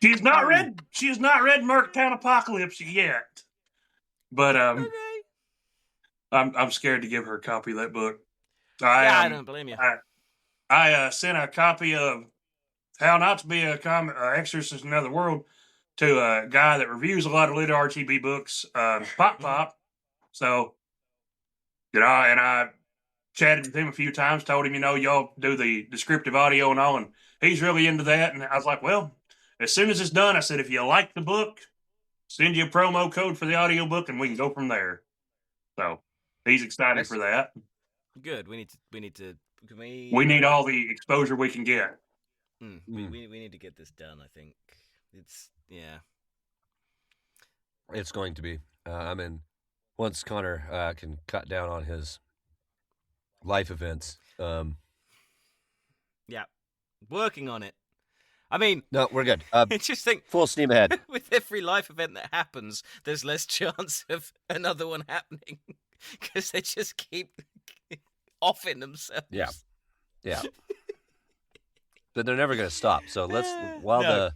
She has not read Merctown Apocalypse yet. But I'm scared to give her a copy of that book. I don't blame you. I sent a copy of How Not to Be a Exorcist in Another World to a guy that reviews a lot of lit RGB books, Pop. So, and I chatted with him a few times, told him, y'all do the descriptive audio and all, and he's really into that. And I was like, well, as soon as it's done, I said, if you like the book, send you a promo code for the audiobook and we can go from there. So he's excited for that. Good. We need all the exposure we can get. We need to get this done, I think. It's going to be. Once Connor can cut down on his life events. Yeah. Working on it. I mean... No, we're good. Just think... Full steam ahead. With every life event that happens, there's less chance of another one happening. Because they just keep offing themselves. Yeah. But they're never going to stop. So let's... While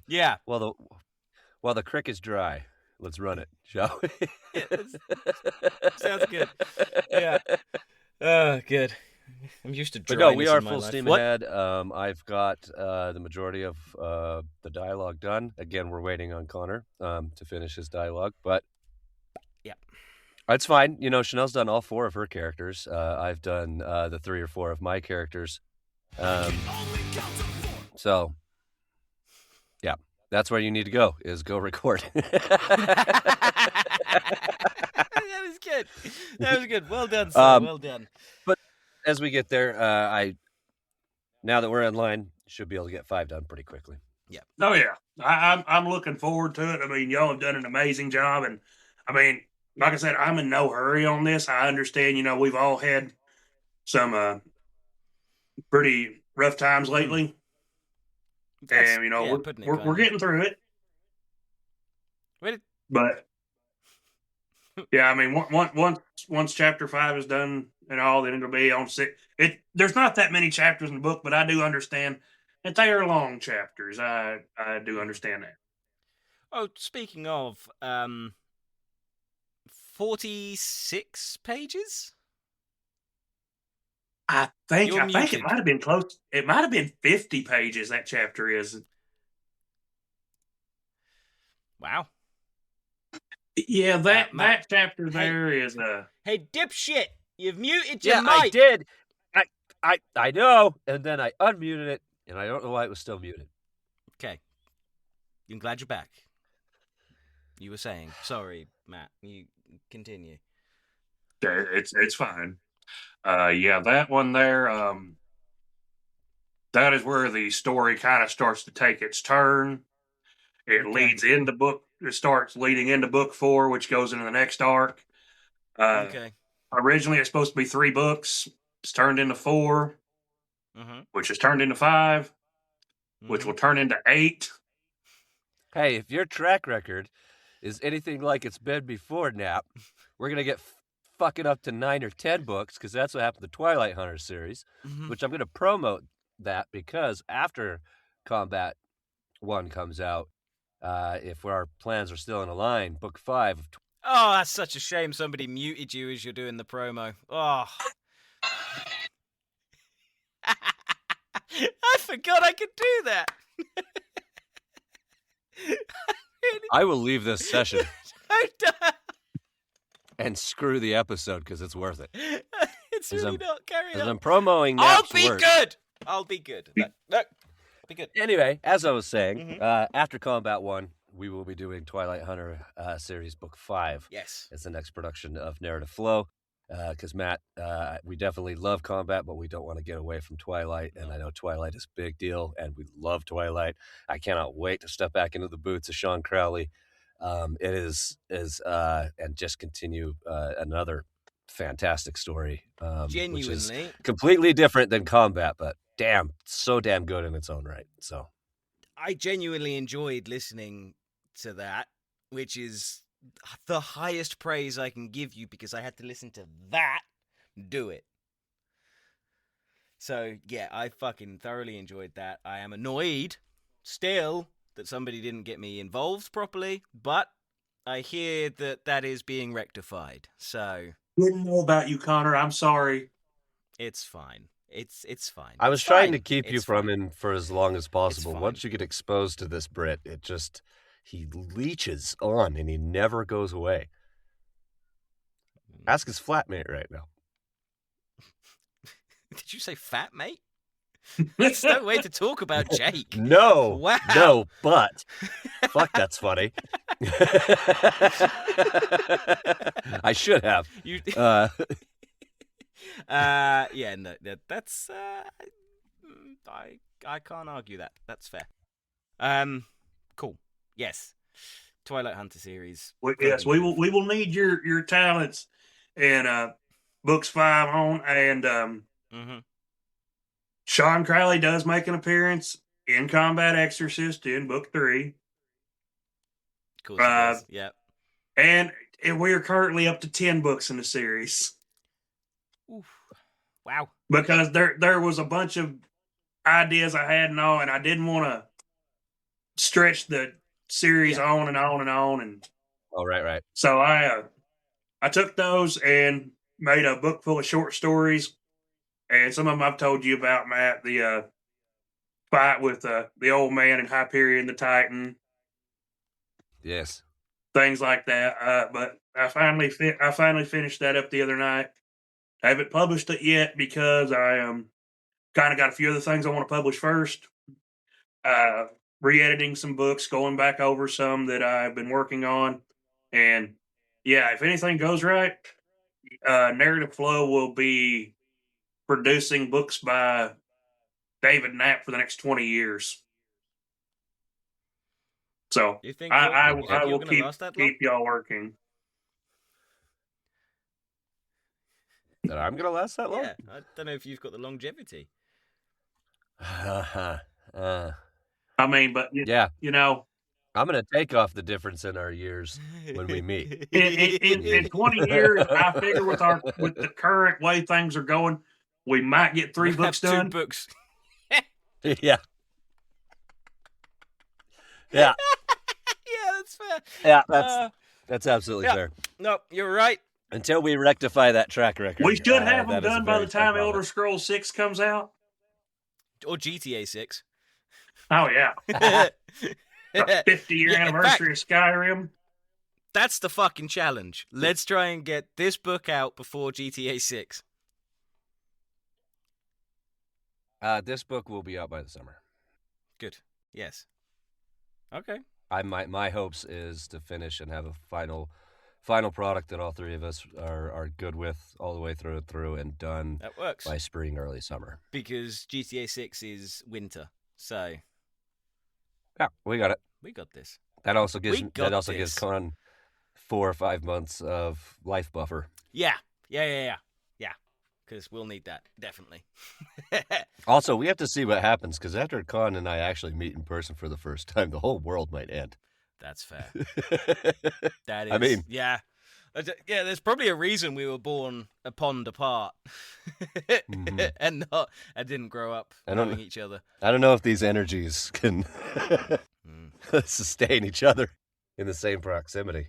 the creek is dry, let's run it, shall we? Sounds good. Yeah. Good. I'm used to dryness. But no, we are in my full life. steam What? ahead. I've got the majority of the dialogue done. Again, we're waiting on Connor to finish his dialogue, but yeah, it's fine. Chanel's done all 4 of her characters. I've done the 3 or 4 of my characters. So, yeah, that's where you need to go, is go record. That was good. Well done, sir. Well done. But as we get there, now that we're in line, should be able to get 5 done pretty quickly. Yeah. Oh yeah, I'm looking forward to it. I mean, y'all have done an amazing job, and I mean, like I said, I'm in no hurry on this. I understand. We've all had some pretty rough times lately, and we're getting through it. But yeah, I mean, once chapter 5 is done and all, then it'll be on 6. There's not that many chapters in the book, but I do understand that they are long chapters. I do understand that. Oh, speaking of, 46 pages? I think it might have been close. It might have been 50 pages. That chapter is. Wow. Yeah, that chapter there is Hey, dipshit! You've muted your Yeah, mic. I did. I know, and then I unmuted it, and I don't know why it was still muted. Okay. I'm glad you're back. You were saying. Sorry, Matt. You continue. it's fine. Yeah, that one there. That is where the story kind of starts to take its turn. It leads into book. It starts leading into book 4, which goes into the next arc. Okay. Originally, it's supposed to be 3 books. It's turned into 4, which is turned into 5, which will turn into 8. Hey, if your track record is anything like it's been before, Knapp, we're gonna get fucking up to 9 or 10 books, because that's what happened to the Twilight Hunter series, which I'm gonna promote that, because after Combat 1 comes out, if our plans are still in a line, book 5 of Oh, that's such a shame somebody muted you as you're doing the promo. Oh. I forgot I could do that. I will leave this session and screw the episode, because it's worth it. It's really not. Carry on. I'm promoting I'll Knapp's be work. good. I'll be good. Look, be good. Anyway, as I was saying, after Combat 1, we will be doing Twilight Hunter Series Book 5. Yes. It's the next production of Narrative Flow. because Matt, we definitely love Combat, but we don't want to get away from Twilight. And I know Twilight is a big deal, and we love Twilight. I cannot wait to step back into the boots of Sean Crowley. It is and just continue another fantastic story, which is Genuinely, completely different than Combat, but so damn good in its own right. So I genuinely enjoyed listening to that, which is the highest praise I can give you because I had to listen to that do it. So, yeah, I fucking thoroughly enjoyed that. I am annoyed still that somebody didn't get me involved properly, but I hear that that is being rectified. So, Didn't know about you, Connor. I'm sorry. it's fine. It's fine. I was It's trying fine. to keep you It's from fine. him for as long as possible. fine. Once you get exposed to this Brit, he leeches on and he never goes away. Ask his flatmate right now. Did you say fat, mate? That's no way to talk about Jake. No, Wow. no, but fuck, that's funny. I should have. You... Uh, yeah, no, that's I can't argue that. That's fair. Cool. Yes, Twilight Hunter series. Yes, we will need your talents in books 5 on, and Mm-hmm. Sean Crowley does make an appearance in Combat Exorcist in book 3. Of course, he does. Yeah. And we are currently up to 10 books in the series. Oof. Wow. Because there was a bunch of ideas I had and all, and I didn't want to stretch the series on and on and on. And oh, right. so I took those and made a book full of short stories. And some of them I've told you about, Matt. The fight with the old man and Hyperion the Titan. Yes. Things like that. But I finally finished that up the other night. I haven't published it yet because I kind of got a few other things I want to publish first. Re-editing some books, going back over some that I've been working on. And yeah, if anything goes right, Narrative Flow will be producing books by David Knapp for the next 20 years. So You think I you're will gonna last that long? keep y'all working. That I'm gonna last that long? Yeah, I don't know if you've got the longevity. I mean, but yeah, you know, I'm gonna take off the difference in our years when we meet. in 20 years, I figure with the current way things are going, we might get 3 books Have done. 2 books. Yeah. Yeah, that's fair. Yeah, that's absolutely yeah. fair. No, you're right. Until we rectify that track record. We should have them that is a done by very the fair time comment. Elder Scrolls 6 comes out. Or GTA 6. Oh, yeah. 50-year anniversary of Skyrim. That's the fucking challenge. Let's try and get this book out before GTA 6. This book will be out by the summer. Good. Yes. Okay. My hopes is to finish and have a final product that all 3 of us are good with all the way through and done. That works. By spring, early summer. Because GTA 6 is winter. So yeah, we got it. We got this. That also gives this. Con 4 or 5 months of life buffer. Yeah. Because we'll need that, definitely. Also, we have to see what happens, because after Con and I actually meet in person for the first time, the whole world might end. That's fair. That is. I mean, yeah. There's probably a reason we were born a pond apart, and didn't grow up knowing each other. I don't know if these energies can sustain each other in the same proximity.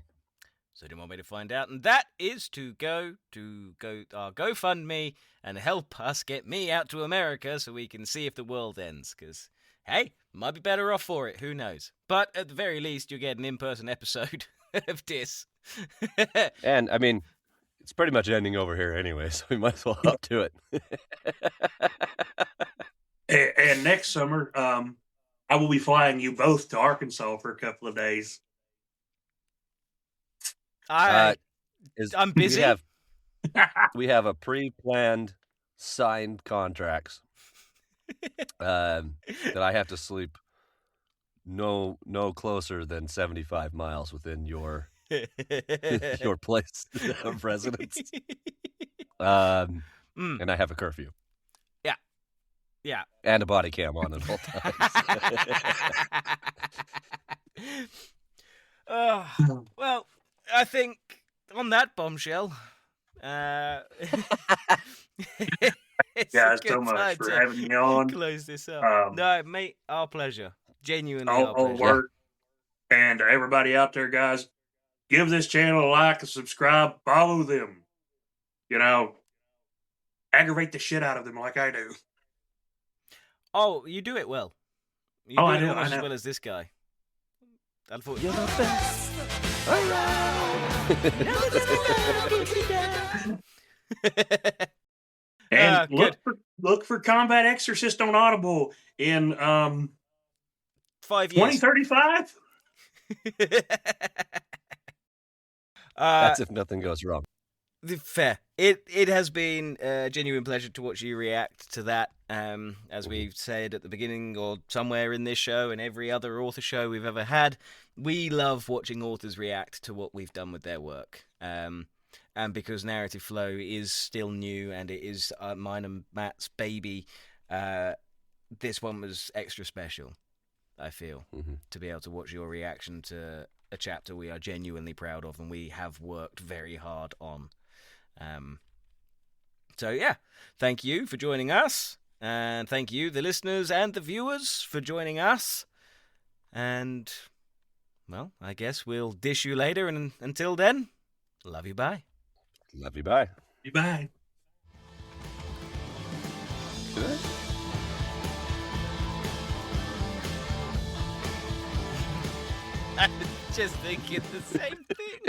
So do you want me to find out? And that is to go our GoFundMe and help us get me out to America so we can see if the world ends. Because, hey, might be better off for it. Who knows? But at the very least, you get an in-person episode of this. And, I mean, it's pretty much ending over here anyway, so we might as well hop to it. And next summer, I will be flying you both to Arkansas for a couple of days. I'm busy. We have a pre-planned signed contracts that I have to sleep no closer than 75 miles within your your place of residence. And I have a curfew. Yeah. And a body cam on at all times. Well, I think on that bombshell, it's Guys, a good so much time for to having me on. close this up. No, mate, our pleasure. Genuinely our All pleasure. work. And to everybody out there, guys, give this channel a like, a subscribe, follow them. You know, aggravate the shit out of them like I do. Oh, you do it well. You Oh, do I it do, almost I as know. well as this guy. Unfortunately. You're the best around. And Good. look for Combat Exorcist on Audible in 5 years. 2035. That's if nothing goes wrong. Fair. It has been a genuine pleasure to watch you react to that. As we said at the beginning, or somewhere in this show and every other author show we've ever had, we love watching authors react to what we've done with their work. And because Narrative Flow is still new and it is mine and Matt's baby, this one was extra special, I feel, to be able to watch your reaction to a chapter we are genuinely proud of and we have worked very hard on. So yeah, thank you for joining us, and thank you, the listeners and the viewers, for joining us. And well, I guess we'll dish you later, and until then, love you, bye. Love you, bye. Goodbye. Good. I was just thinking the same thing.